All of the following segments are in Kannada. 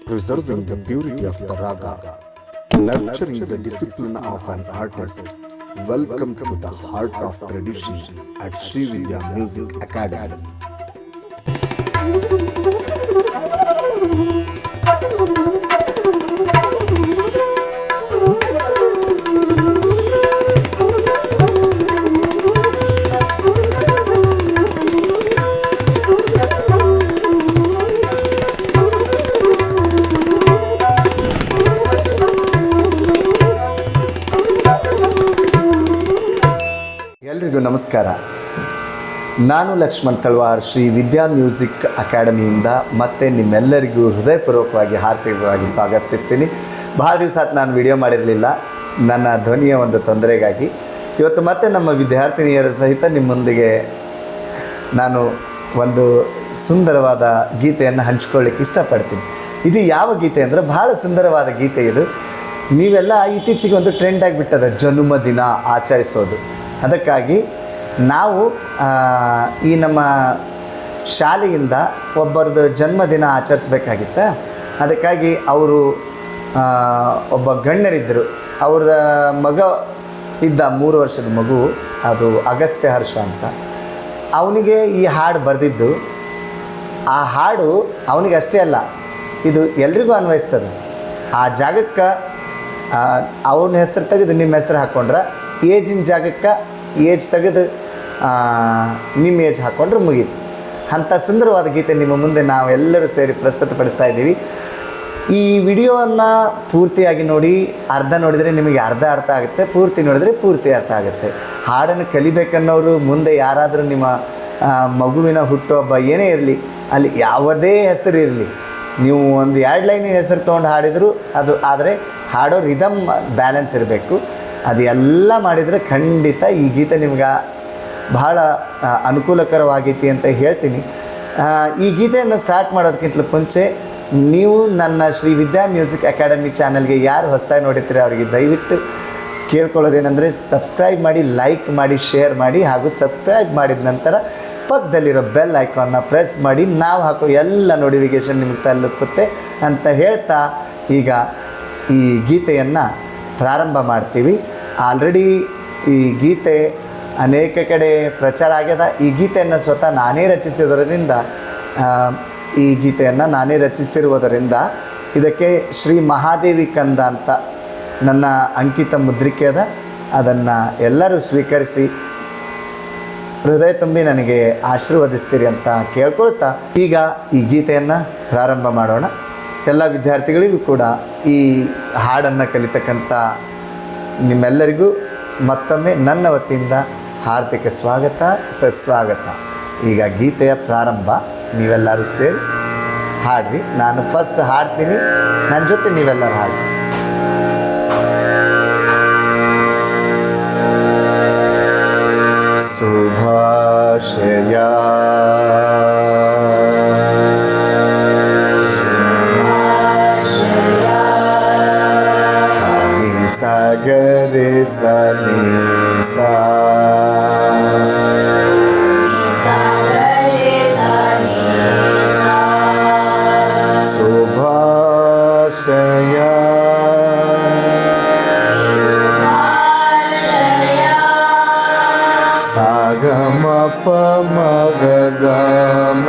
preserving the purity of the raga, nurturing the discipline of an artist. Welcome to the heart of tradition at Sri Vidya Music Academy. ಎಲ್ರಿಗೂ ನಮಸ್ಕಾರ. ನಾನು ಲಕ್ಷ್ಮಣ್ ತಳವಾರ್ ಶ್ರೀ ವಿದ್ಯಾ ಮ್ಯೂಸಿಕ್ ಅಕಾಡೆಮಿಯಿಂದ ಮತ್ತೆ ನಿಮ್ಮೆಲ್ಲರಿಗೂ ಹೃದಯಪೂರ್ವಕವಾಗಿ ಹಾರ್ದಿಕವಾಗಿ ಸ್ವಾಗತಿಸ್ತೀನಿ. ಭಾಳ ದಿವಸ ಆಯ್ತು ನಾನು ವಿಡಿಯೋ ಮಾಡಿರಲಿಲ್ಲ, ನನ್ನ ಧ್ವನಿಯ ಒಂದು ತೊಂದರೆಗಾಗಿ. ಇವತ್ತು ಮತ್ತೆ ನಮ್ಮ ವಿದ್ಯಾರ್ಥಿನಿಯರ ಸಹಿತ ನಿಮ್ಮೊಂದಿಗೆ ನಾನು ಒಂದು ಸುಂದರವಾದ ಗೀತೆಯನ್ನು ಹಂಚ್ಕೊಳ್ಳಿಕ್ಕೆ ಇಷ್ಟಪಡ್ತೀನಿ. ಇದು ಯಾವ ಗೀತೆ ಅಂದರೆ ಭಾಳ ಸುಂದರವಾದ ಗೀತೆ ಇದು. ನೀವೆಲ್ಲ ಇತ್ತೀಚೆಗೆ ಒಂದು ಟ್ರೆಂಡ್ ಆಗಿಬಿಟ್ಟದ ಜನ್ಮದಿನ ಆಚರಿಸೋದು. ಅದಕ್ಕಾಗಿ ನಾವು ಈ ನಮ್ಮ ಶಾಲೆಯಿಂದ ಒಬ್ಬರದ್ದು ಜನ್ಮದಿನ ಆಚರಿಸ್ಬೇಕಾಗಿತ್ತು. ಅದಕ್ಕಾಗಿ ಅವರು ಒಬ್ಬ ಗಣ್ಯರಿದ್ದರು, ಅವ್ರ ಮಗ ಇದ್ದ 3 ವರ್ಷದ ಮಗು, ಅದು ಅಗಸ್ತ್ಯ ಹರ್ಷ ಅಂತ. ಅವನಿಗೆ ಈ ಹಾಡು ಬರೆದಿದ್ದು. ಆ ಹಾಡು ಅವನಿಗೆ ಅಷ್ಟೇ ಅಲ್ಲ, ಇದು ಎಲ್ರಿಗೂ ಅನ್ವಯಿಸ್ತದೆ. ಆ ಜಾಗಕ್ಕೆ ಅವನ ಹೆಸರು ತೆಗೆದು ನಿಮ್ಮ ಹೆಸರು ಹಾಕ್ಕೊಂಡ್ರೆ, ಏಜಿನ ಜಾಗಕ್ಕೆ ಏಜ್ ತೆಗೆದು ನಿಮ್ಮ ಏಜ್ ಹಾಕ್ಕೊಂಡ್ರೆ ಮುಗೀತು. ಅಂಥ ಸುಂದರವಾದ ಗೀತೆ ನಿಮ್ಮ ಮುಂದೆ ನಾವೆಲ್ಲರೂ ಸೇರಿ ಪ್ರಸ್ತುತಪಡಿಸ್ತಾ ಇದ್ದೀವಿ. ಈ ವಿಡಿಯೋವನ್ನು ಪೂರ್ತಿಯಾಗಿ ನೋಡಿ. ಅರ್ಧ ನೋಡಿದರೆ ನಿಮಗೆ ಅರ್ಧ ಅರ್ಥ ಆಗುತ್ತೆ, ಪೂರ್ತಿ ನೋಡಿದರೆ ಪೂರ್ತಿ ಅರ್ಥ ಆಗುತ್ತೆ. ಹಾಡನ್ನು ಕಲಿಬೇಕನ್ನೋರು ಮುಂದೆ ಯಾರಾದರೂ ನಿಮ್ಮ ಮಗುವಿನ ಹುಟ್ಟುಹಬ್ಬ ಏನೇ ಇರಲಿ, ಅಲ್ಲಿ ಯಾವುದೇ ಹೆಸರು ಇರಲಿ, ನೀವು ಒಂದು 2 ಲೈನಿನ ಹೆಸರು ತೊಗೊಂಡು ಹಾಡಿದರೂ ಅದು, ಆದರೆ ಹಾಡೋ ರಿದಮ್ ಬ್ಯಾಲೆನ್ಸ್ ಇರಬೇಕು. ಅದು ಎಲ್ಲ ಮಾಡಿದರೆ ಖಂಡಿತ ಈ ಗೀತೆ ನಿಮ್ಗೆ ಬಹಳ ಅನುಕೂಲಕರವಾಗೈತಿ ಅಂತ ಹೇಳ್ತೀನಿ. ಈ ಗೀತೆಯನ್ನು ಸ್ಟಾರ್ಟ್ ಮಾಡೋದಕ್ಕಿಂತಲೂ ಮುಂಚೆ ನೀವು ನನ್ನ ಶ್ರೀ ವಿದ್ಯಾ ಮ್ಯೂಸಿಕ್ ಅಕಾಡೆಮಿ ಚಾನಲ್ಗೆ ಯಾರು ಹೊಸದಾಗಿ ನೋಡಿರ್ತೀರಿ ಅವರಿಗೆ ದಯವಿಟ್ಟು ಕೇಳ್ಕೊಳ್ಳೋದೇನೆಂದರೆ ಸಬ್ಸ್ಕ್ರೈಬ್ ಮಾಡಿ, ಲೈಕ್ ಮಾಡಿ, ಶೇರ್ ಮಾಡಿ, ಹಾಗೂ ಸಬ್ಸ್ಕ್ರೈಬ್ ಮಾಡಿದ ನಂತರ ಪಕ್ಕದಲ್ಲಿರೋ ಬೆಲ್ ಐಕಾನ್ನ ಪ್ರೆಸ್ ಮಾಡಿ. ನಾವು ಹಾಕೋ ಎಲ್ಲ ನೋಟಿಫಿಕೇಷನ್ ನಿಮಗೆ ತಲುಪುತ್ತೆ ಅಂತ ಹೇಳ್ತಾ ಈಗ ಈ ಗೀತೆಯನ್ನು ಪ್ರಾರಂಭ ಮಾಡ್ತೀವಿ. ಆಲ್ರೆಡಿ ಈ ಗೀತೆ ಅನೇಕ ಕಡೆ ಪ್ರಚಾರ ಆಗ್ಯದ. ಈ ಗೀತೆಯನ್ನು ಸ್ವತಃ ನಾನೇ ರಚಿಸಿರೋದ್ರಿಂದ, ಈ ಗೀತೆಯನ್ನು ನಾನೇ ರಚಿಸಿರುವುದರಿಂದ ಇದಕ್ಕೆ ಶ್ರೀ ಮಹಾದೇವಿ ಕಂದ ಅಂತ ನನ್ನ ಅಂಕಿತ ಮುದ್ರಿಕೆ ಅದ. ಅದನ್ನು ಎಲ್ಲರೂ ಸ್ವೀಕರಿಸಿ ಹೃದಯ ತುಂಬಿ ನನಗೆ ಆಶೀರ್ವದಿಸ್ತೀರಿ ಅಂತ ಕೇಳ್ಕೊಳ್ತಾ ಈಗ ಈ ಗೀತೆಯನ್ನು ಪ್ರಾರಂಭ ಮಾಡೋಣ. ಎಲ್ಲ ವಿದ್ಯಾರ್ಥಿಗಳಿಗೂ ಕೂಡ ಈ ಹಾಡನ್ನು ಕಲಿತಕ್ಕಂಥ ನಿಮ್ಮೆಲ್ಲರಿಗೂ ಮತ್ತೊಮ್ಮೆ ನನ್ನ ವತಿಯಿಂದ ಹಾರ್ದಿಕ ಸ್ವಾಗತ, ಸುಸ್ವಾಗತ. ಈಗ ಗೀತೆಯ ಪ್ರಾರಂಭ. ನೀವೆಲ್ಲರೂ ಸೇರಿ ಹಾಡ್ರಿ. ನಾನು ಫಸ್ಟ್ ಹಾಡ್ತೀನಿ, ನನ್ನ ಜೊತೆ ನೀವೆಲ್ಲರೂ ಹಾಡಿ. ಶುಭಾಶಯ ಸಾಗರೆ ಸನಿ ಸಾ ಶುಭಾಶಯ ಸಾಗಮ ಪ ಮಗ ಗಮ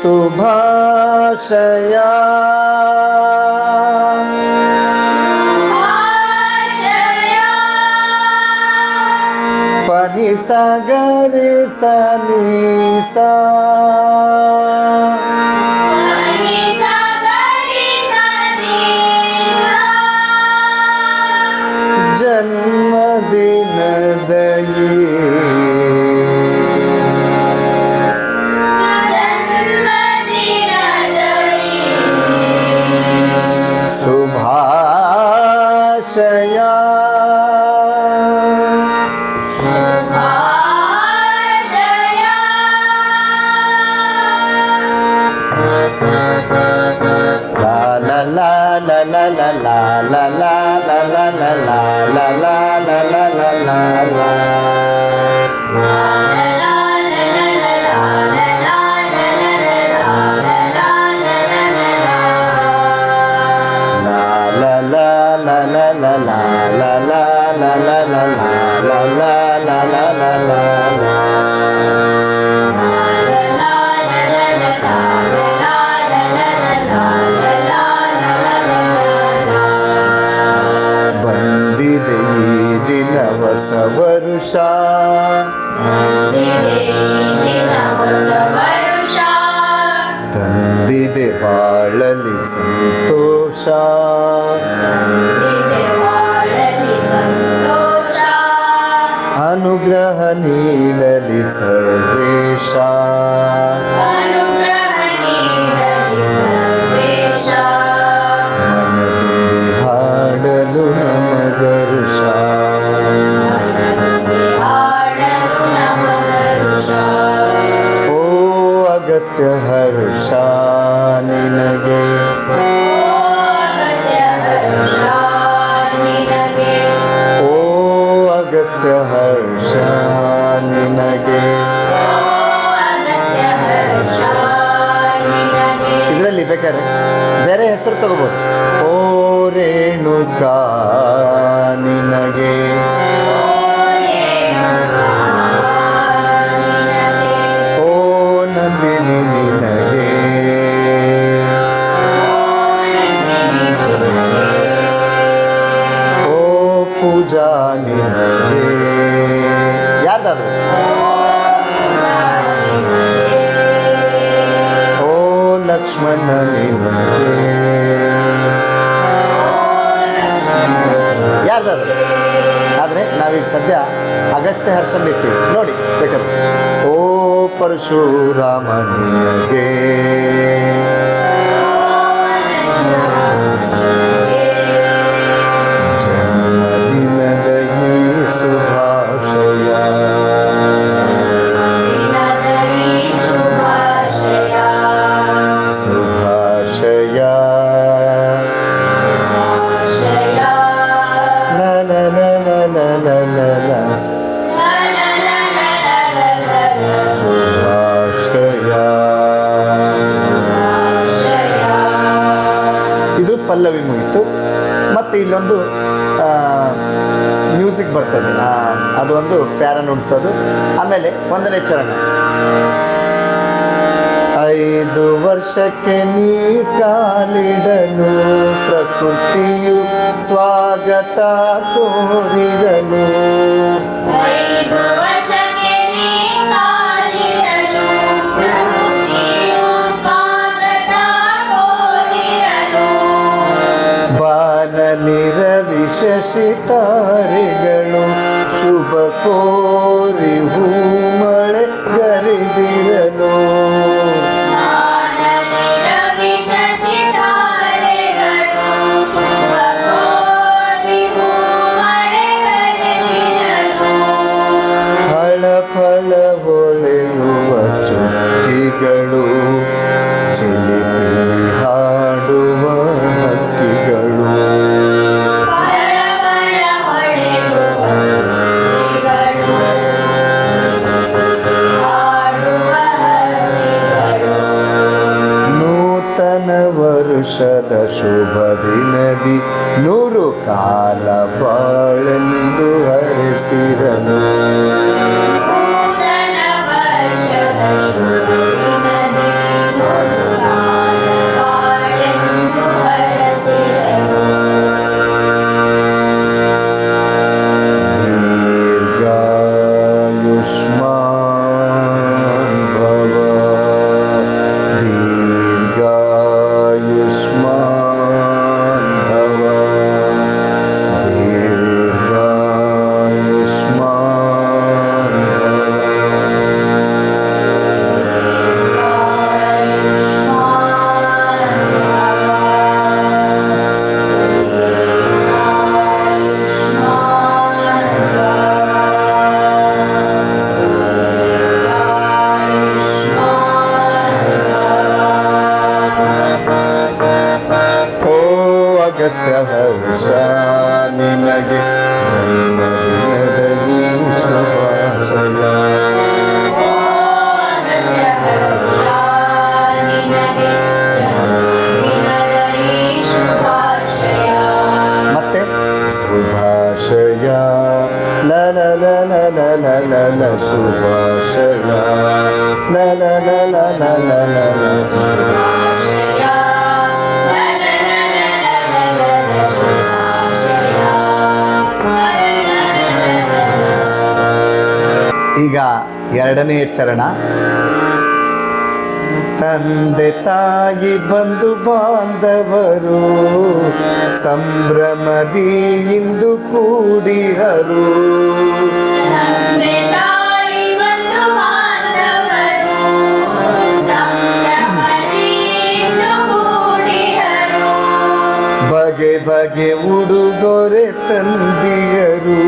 ಶುಭಾಶಯ ಪನಿ ಸಗರೆ ಸನಿ ಸಾ ಜನ್ಮದಿನದಯೇ ಶುಭಾಶಯ la la la la la la la la la la. la la la la la la la. ಬಂದಿದೆ ಈ ದಿನ ಹೊಸ ವರುಷ, ತಂದಿದೆ ಬಾಳಲಿ ಸಂತೋಷ, ಅನುಗ್ರಹ ನೀಡಲಿ ಸರ್ವೇಶ, ಮನದಲ್ಲಿ ಹಾಡಲು ನಮಗರುಷ. ಓ ಅಗಸ್ತ್ಯ ಹರ್ಷ ನಿನಗೆ, ಓ ಅಗಸ್ತ್ಯ ಹರ್ಷ ನಿನಗೆ. ಇದರಲ್ಲಿ ಬೇಕಾದ್ರೆ ಬೇರೆ ಹೆಸರು ತಗೋಬೋದು. ಓ ರೇಣುಕಾ ನಿನಗೆ, ಓ ನಂದಿನಿ ನಿನಗೆ, ಓ ಪೂಜಾ ನಿನಗೆ. ಯಾರ್ದಾದ್ರು ಓ ಲಕ್ಷ್ಮಣ ನಿನಗೆ, ಯಾರ್ದಾದ್ರು. ಆದರೆ ನಾವೀಗ ಸದ್ಯ ಅಗಸ್ತ್ಯ ಹರ್ಷನ್ ಇಟ್ಟಿವಿ ನೋಡಿ ಬೇಕಾದ್ರೆ. ಓ ಪರಶುರಾಮ ನಿನಗೆ, ಜನ್ಮದಿನದ ಈ ಶುಭಾಶಯ, ಶುಭಾಶಯ. ಲ ಲ ಲ ಲ ಲ ಲ ಲ ಲ. ಶುಭಾಶಯ. ಇದು ಪಲ್ಲವಿ ಮುಗಿತು. ಮತ್ತು ಇಲ್ಲೊಂದು ಮ್ಯೂಸಿಕ್ ಬರ್ತದೆ, ಅದು ಒಂದು ಪ್ಯಾರ ನುಡಿಸೋದು. ಆಮೇಲೆ ಒಂದನೇ ಚರಣ. 5 ವರ್ಷಕ್ಕೆ ನೀ ಕಾಲಿಡಲು ಪ್ರಕೃತಿಯು ಸ್ವಾಗತ ಕೋರಿರಲು, ಬಾನಲಿರವಿ ಶಶಿ ತಾರೆಗಳು ಶುಭ ಕೋರಿ ಹೂಮಳೆ ಗರಿದಿರಲು, ಫಳ ಫಳ ಹೊಳೆಯುವ ಚುಕ್ಕಿಗಳು ಚಿಲಿಪಿಲಿ ಹಾಡುವ ಹಕ್ಕಿಗಳು, ನೂತನ ವರುಷದ ಶುಭ ದಿನದಿ 100 ಕಾಲ ಬಾಳೆಂದು ಹರಿಸಿರಲು, ದೀರ್ಘಾಯುಷ್ಮಾನ್ ಭವ, ದೀರ್ಘಾಯುಷ್ಮಾನ್ ಭವ, ದೀರ್ಘಾಯುಷ್ಮಾನ್ ಲ ಲ ಲ ಲ ಲ ಲ ಶುಭಾಶಯ ಲ ಲ ಲ ಲ ಲ ಲ ಲ ಲ ಈಗ ಎರಡನೆಯ ಚರಣ. ತಂದೆ ತಾಯಿ ಬಂಧು ಬಾಂಧವರು ಸಂಭ್ರಮದಿ ಇಂದು ಕೂಡಿಹರು. ಬಗೆ ಬಗೆ ಉಡುಗೊರೆ ತಂದಿಯರು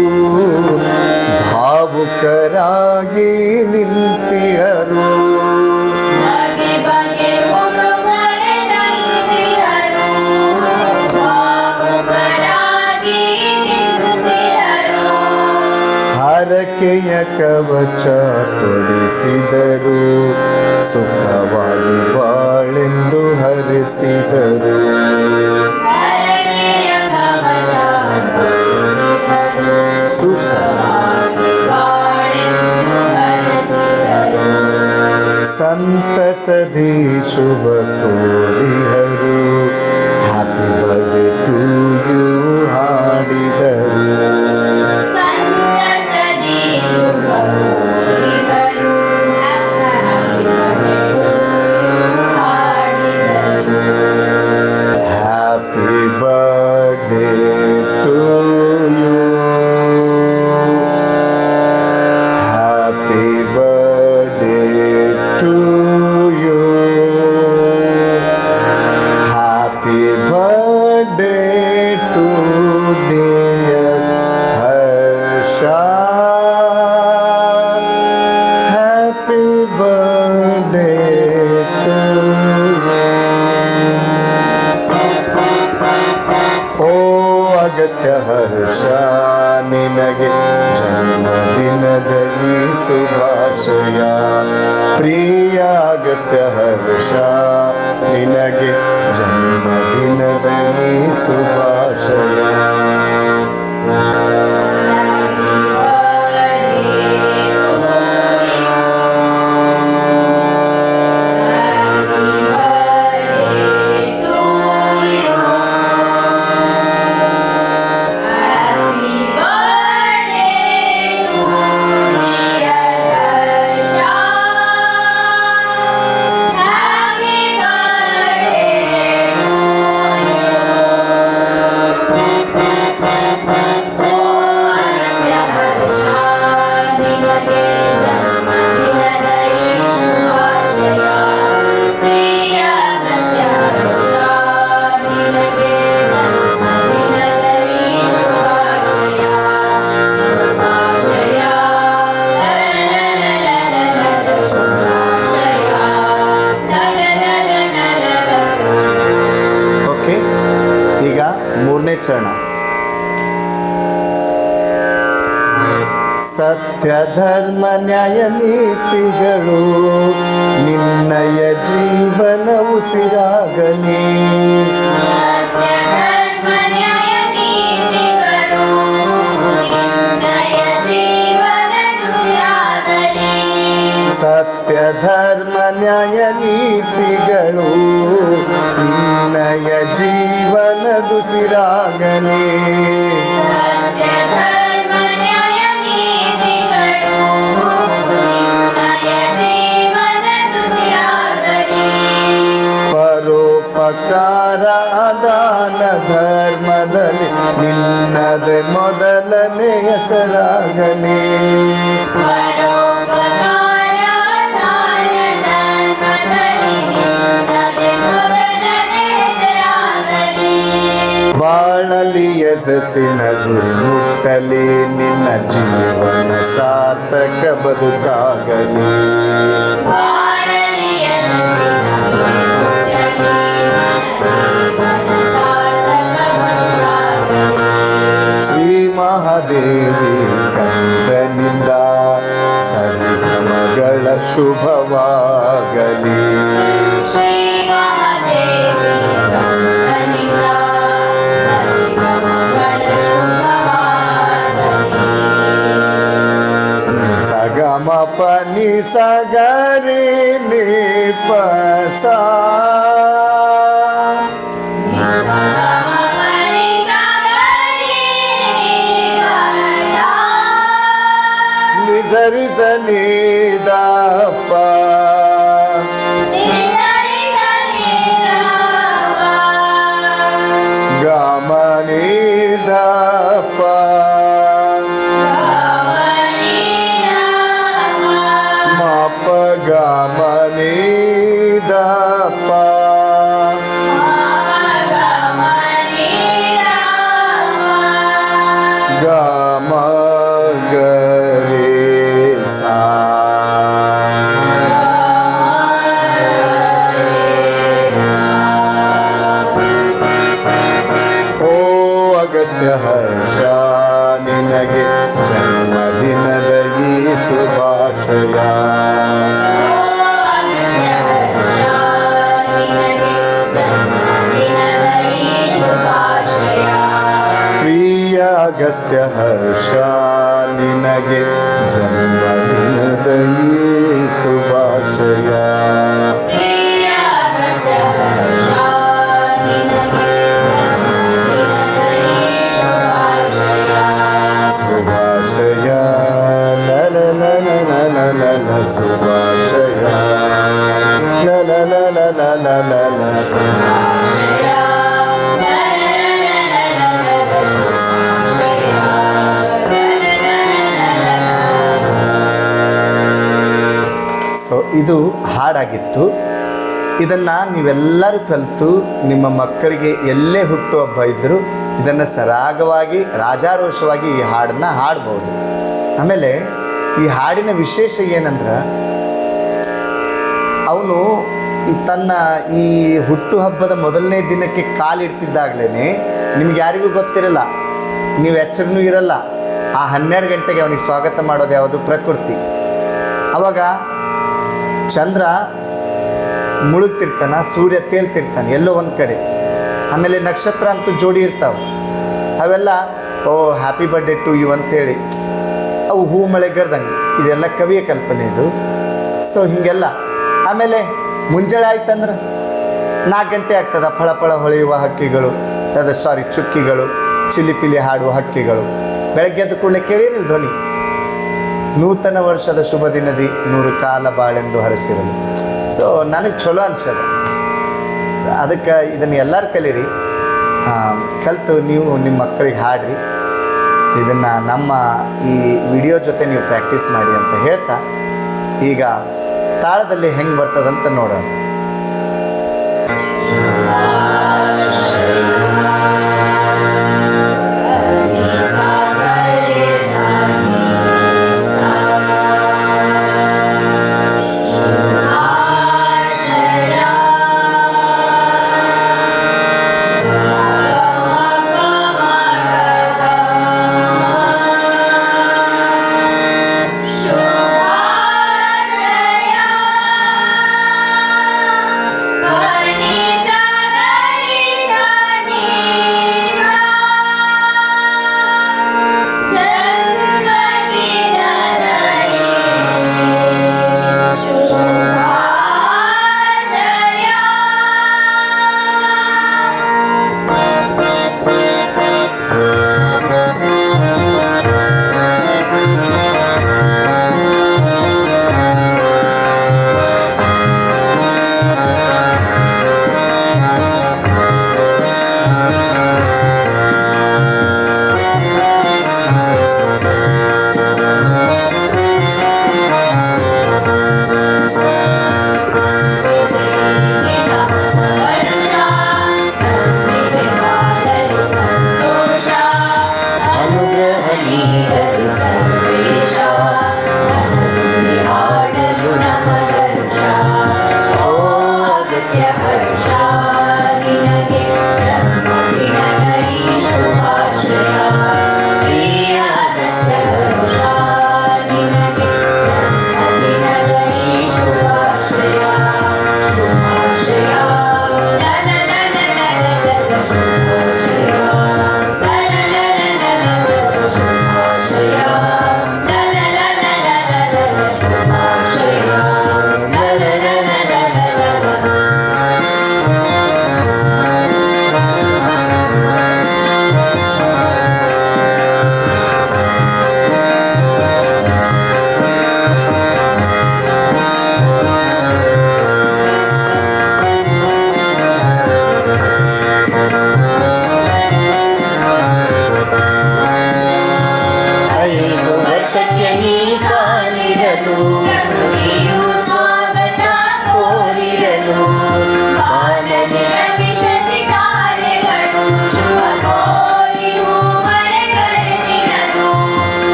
ಭಾವುಕರಾಗಿ ನಿಂತಿಯರು. ಹರಕೆಯ ಕವಚ ತೊಡಿಸಿದರು ಸುಖವಾಗಿ ಬಾಳೆಂದು ಹರಿಸಿದರು. ಸಂತಸದಿ ಶುಭ ಕೋರಿಹರು ಹ್ಯಾಪಿ ಬರ್ಡೇ ಟು ಯು ಹಾಡಿದರು. Happy birthday to you happy birthday to you happy birthday to dear Harsha happy birthday to ಓ ಅಗಸ್ತ್ಯ ಹರ್ಷ ನಿನಗೆ ಜನ್ಮದಿನದ ಈ ಶುಭಾಶಯ. ಪ್ರಿಯ ಅಗಸ್ತ್ಯ ಹರ್ಷ ನಿನಗೆ ಜನ್ಮದಿನದ ಈ ಶುಭಾಶಯ. ಮೂರನೇ ಚರಣ. ಸತ್ಯ ಧರ್ಮ ನ್ಯಾಯ ನೀತಿಗಳು ನಿನ್ನಯ ಜೀವನ ಉಸಿರಾಗಲಿ. ಸತ್ಯ ಧರ್ಮ ನ್ಯಾಯ ನೀತಿಗಳು ನಿನ್ನಯ ಜೀವನದುಸಿರಾಗಲಿ. ಪರೋಪಕಾರ ದಾನ ಧರ್ಮದಲ್ಲಿ ನಿನ್ನದೆ ಮೊದಲನೇ ಹೆಸರಾಗಲಿ. ಬಾಳಲಿ ಯಶಸ್ಸಿನ ಗುರಿ ಮುಟ್ಟಲಿ ನಿನ್ನ ಜೀವನ ಸಾರ್ಥಕ ಬದುಕಾಗಲಿ. ಶ್ರೀ ಮಹಾದೇವಿ ಕಂದನಿಂದ ಸರಿಗಮಗಳ ಶುಭವಾಗಲಿ. ಮ ಪ ನಿ ಸ ಗ ರಿ ನಿ ಪ ಸ ನಿ ಸ ರಿ ಸ ನಿ ದ ಪ ಗ ಮ ನಿ ದ ಪ ಗ ಮ ನಿ ದ ಪ ಗ ಮ ಗ ರಿ ಸ ಓ ಅಗಸ್ತ್ಯ ಹರ್ಷ ನಿನಗೆ ಜನ್ಮದಿನದ ಈ ಶುಭಾಶಯ. ಪ್ರಿಯ ಅಗಸ್ತ್ಯ ಹರ್ಷ ನಿನಗೆ ಜನ್ಮದಿನದ ಈ ಶುಭಾಶಯ. ಶುಭಾಶಯ ಲಲ ಲಲ ಲಲ ಲಲ ಶುಭಾಶಯ ಲಲ ಲಲ ಲಲ ಲಲ ಶುಭಾಶಯ. ಸೊ ಇದು ಹಾಡಾಗಿತ್ತು. ಇದನ್ನು ನೀವೆಲ್ಲರೂ ಕಲಿತು ನಿಮ್ಮ ಮಕ್ಕಳಿಗೆ ಎಲ್ಲೇ ಹುಟ್ಟುಹಬ್ಬ ಇದ್ದರೂ ಇದನ್ನು ಸರಾಗವಾಗಿ ರಾಜಾರೋಷವಾಗಿ ಈ ಹಾಡನ್ನು ಹಾಡ್ಬೋದು. ಆಮೇಲೆ ಈ ಹಾಡಿನ ವಿಶೇಷ ಏನಂದ್ರೆ ಅವನು ತನ್ನ ಈ ಹುಟ್ಟುಹಬ್ಬದ ಮೊದಲನೇ ದಿನಕ್ಕೆ ಕಾಲಿಡ್ತಿದ್ದಾಗಲೇ ನಿಮ್ಗೆ ಯಾರಿಗೂ ಗೊತ್ತಿರಲ್ಲ, ನೀವು ಎಚ್ಚರನೂ ಇರಲ್ಲ. ಆ 12 ಗಂಟೆಗೆ ಅವನಿಗೆ ಸ್ವಾಗತ ಮಾಡೋದು ಯಾವುದು? ಪ್ರಕೃತಿ. ಆವಾಗ ಚಂದ್ರ ಮುಳುಗ್ತಿರ್ತಾನೆ, ಸೂರ್ಯ ತೇಲ್ತಿರ್ತಾನೆ ಎಲ್ಲೋ ಒಂದು ಕಡೆ. ಆಮೇಲೆ ನಕ್ಷತ್ರ ಅಂತೂ ಜೋಡಿ ಇರ್ತಾವೆ, ಅವೆಲ್ಲ ಓ ಹ್ಯಾಪಿ ಬರ್ಡೇ ಟು ಯು ಅಂತೇಳಿ ಅವು ಹೂ ಮಳೆ ಗರ್ದಂಗೆ. ಇದೆಲ್ಲ ಕವಿಯ ಕಲ್ಪನೆ ಇದು. ಸೊ ಹೀಗೆಲ್ಲ. ಆಮೇಲೆ ಮುಂಜಾನೆ ಆಯ್ತಂದ್ರೆ 4 ಗಂಟೆ ಆಗ್ತದೆ. ಫಳ ಫಳ ಹೊಳೆಯುವ ಹಕ್ಕಿಗಳು, ಚುಕ್ಕಿಗಳು, ಚಿಲಿಪಿಲಿ ಹಾಡುವ ಹಕ್ಕಿಗಳು. ಬೆಳಗ್ಗೆ ಎದ್ದ ಕೂಡಲೇ ಕೇಳಿರಲಿಲ್ಲ ಧ್ವನಿ, ನೂತನ ವರ್ಷದ ಶುಭ ದಿನದಿ 100 ಕಾಲ ಬಾಳೆಂದು ಹರಸಿರಲು. ಸೊ ನನಗೆ ಚಲೋ ಅನ್ಸದ. ಅದಕ್ಕೆ ಇದನ್ನು ಎಲ್ಲರೂ ಕಲೀರಿ, ಕಲಿತು ನೀವು ನಿಮ್ಮ ಮಕ್ಕಳಿಗೆ ಹಾಡ್ರಿ. ಇದನ್ನು ನಮ್ಮ ಈ ವಿಡಿಯೋ ಜೊತೆ ನೀವು ಪ್ರಾಕ್ಟೀಸ್ ಮಾಡಿ ಅಂತ ಹೇಳ್ತಾ, ಈಗ ತಾಳದಲ್ಲಿ ಹೆಂಗೆ ಬರ್ತದಂತ ನೋಡೋಣ.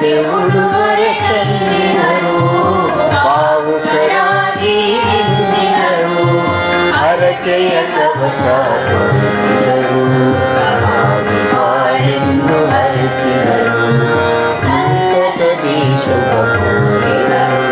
ಹರಕೆ ಉಡುಗೊರೆ ತಂದಿದರು, ಭಾವುಕರಾಗಿ ನಿಂದಿದರು, ಹರಕೆಯ ಕವಚ ತೊಡಿಸಿದರು, ಬಾಳೆಂದು ಹರಿಸಿದರು, ಸಂತಸದಿ ಶುಭ ಕೋರಿದರು.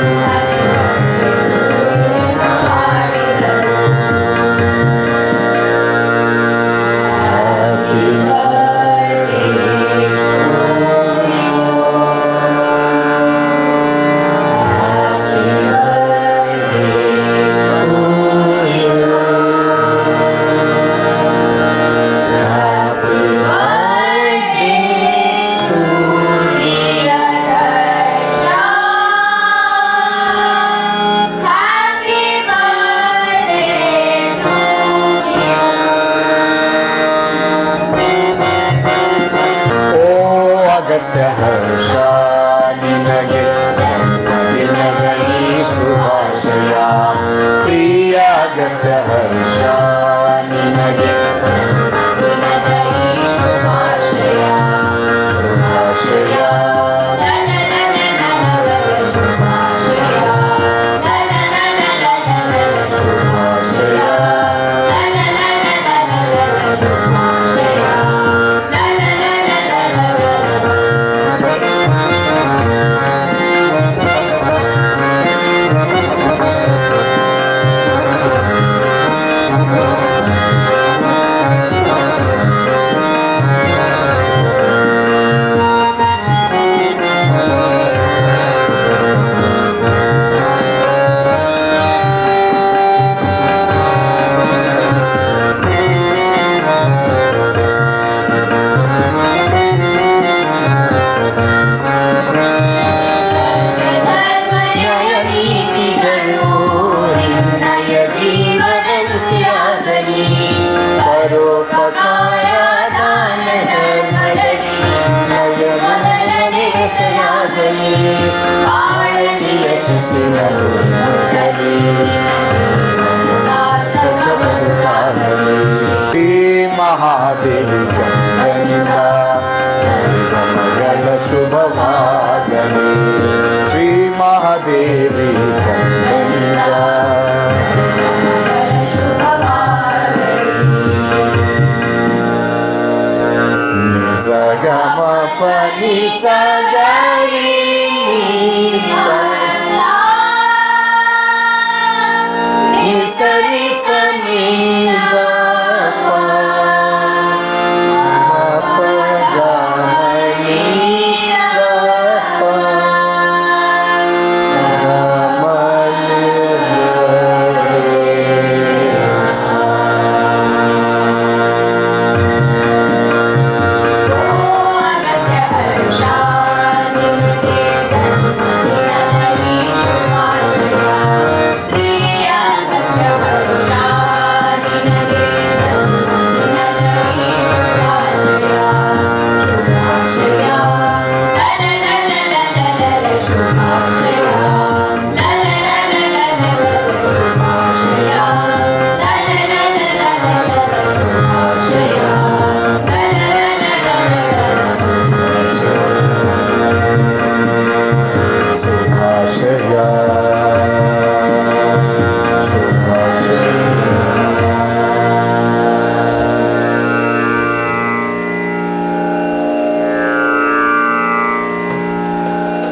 ಅಗಸ್ತ್ಯ ಹರ್ಷ ನಿನಗೆ ಜನ್ಮದಿನದ ಈ ಶುಭಾಶಯ, ಪ್ರಿಯ ಅಗಸ್ತ್ಯ ಹರ್ಷ ನಿನಗೆ ಜನ್ಮದಿನದ ಈ ಶುಭಾಶಯ, ಶುಭಾಶಯ ಪರೋಪಕಾರ ದಾನ ಧರ್ಮದಲ್ಲಿ ನಯಮನಲ ನಿರಸನಾಗಲಿ, ಆಳಲಿ ಯಶಸ್ಸಿನದು ಮೊದಲಿ ಸಾರ್ಥಕ ಬದುಕಾಗಲಿ. ಶ್ರೀ ಮಹಾದೇವಿ ಗಂಗನಿಂದ ಶ್ರೀಗಮಗಳ ಶುಭವಾಗಲಿ, ಶ್ರೀ ಮಹಾದೇವಿ ಗಂಗನಿಂದ ಗಮ ಪನಿ ಸಗರಿ ಸರಿ ಸನಿ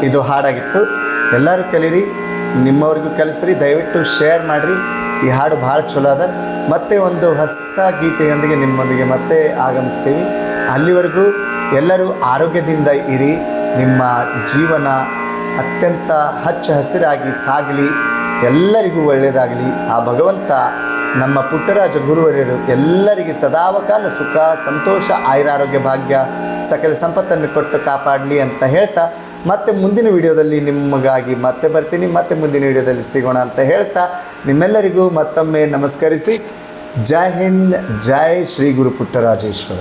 ಇದು ಹಾಡಾಗಿತ್ತು. ಎಲ್ಲರೂ ಕಲೀರಿ, ನಿಮ್ಮವ್ರಿಗೂ ಕಲಿಸ್ರಿ, ದಯವಿಟ್ಟು ಶೇರ್ ಮಾಡಿರಿ. ಈ ಹಾಡು ಭಾಳ ಚಲೋ ಅದ. ಮತ್ತೆ ಒಂದು ಹೊಸ ಗೀತೆಯೊಂದಿಗೆ ನಿಮ್ಮೊಂದಿಗೆ ಮತ್ತೆ ಆಗಮಿಸ್ತೀವಿ. ಅಲ್ಲಿವರೆಗೂ ಎಲ್ಲರೂ ಆರೋಗ್ಯದಿಂದ ಇರಿ. ನಿಮ್ಮ ಜೀವನ ಅತ್ಯಂತ ಹಚ್ಚ ಹಸಿರಾಗಿ ಸಾಗಲಿ, ಎಲ್ಲರಿಗೂ ಒಳ್ಳೆಯದಾಗಲಿ. ಆ ಭಗವಂತ ನಮ್ಮ ಪುಟ್ಟರಾಜ ಗುರುವರ್ಯರು ಎಲ್ಲರಿಗೆ ಸದಾವಕಾಲ ಸುಖ ಸಂತೋಷ ಆಯುರಾರೋಗ್ಯ ಭಾಗ್ಯ ಸಕಲ ಸಂಪತ್ತನ್ನು ಕೊಟ್ಟು ಕಾಪಾಡಲಿ ಅಂತ ಹೇಳ್ತಾ ಮತ್ತೆ ಮುಂದಿನ ವಿಡಿಯೋದಲ್ಲಿ ನಿಮಗಾಗಿ ಮತ್ತೆ ಬರ್ತೀನಿ. ಮತ್ತೆ ಮುಂದಿನ ವಿಡಿಯೋದಲ್ಲಿ ಸಿಗೋಣ ಅಂತ ಹೇಳ್ತಾ ನಿಮ್ಮೆಲ್ಲರಿಗೂ ಮತ್ತೊಮ್ಮೆ ನಮಸ್ಕರಿಸಿ ಜೈ ಹಿಂದ್, ಜೈ ಶ್ರೀ ಗುರು ಪುಟ್ಟರಾಜೇಶ್ವರ.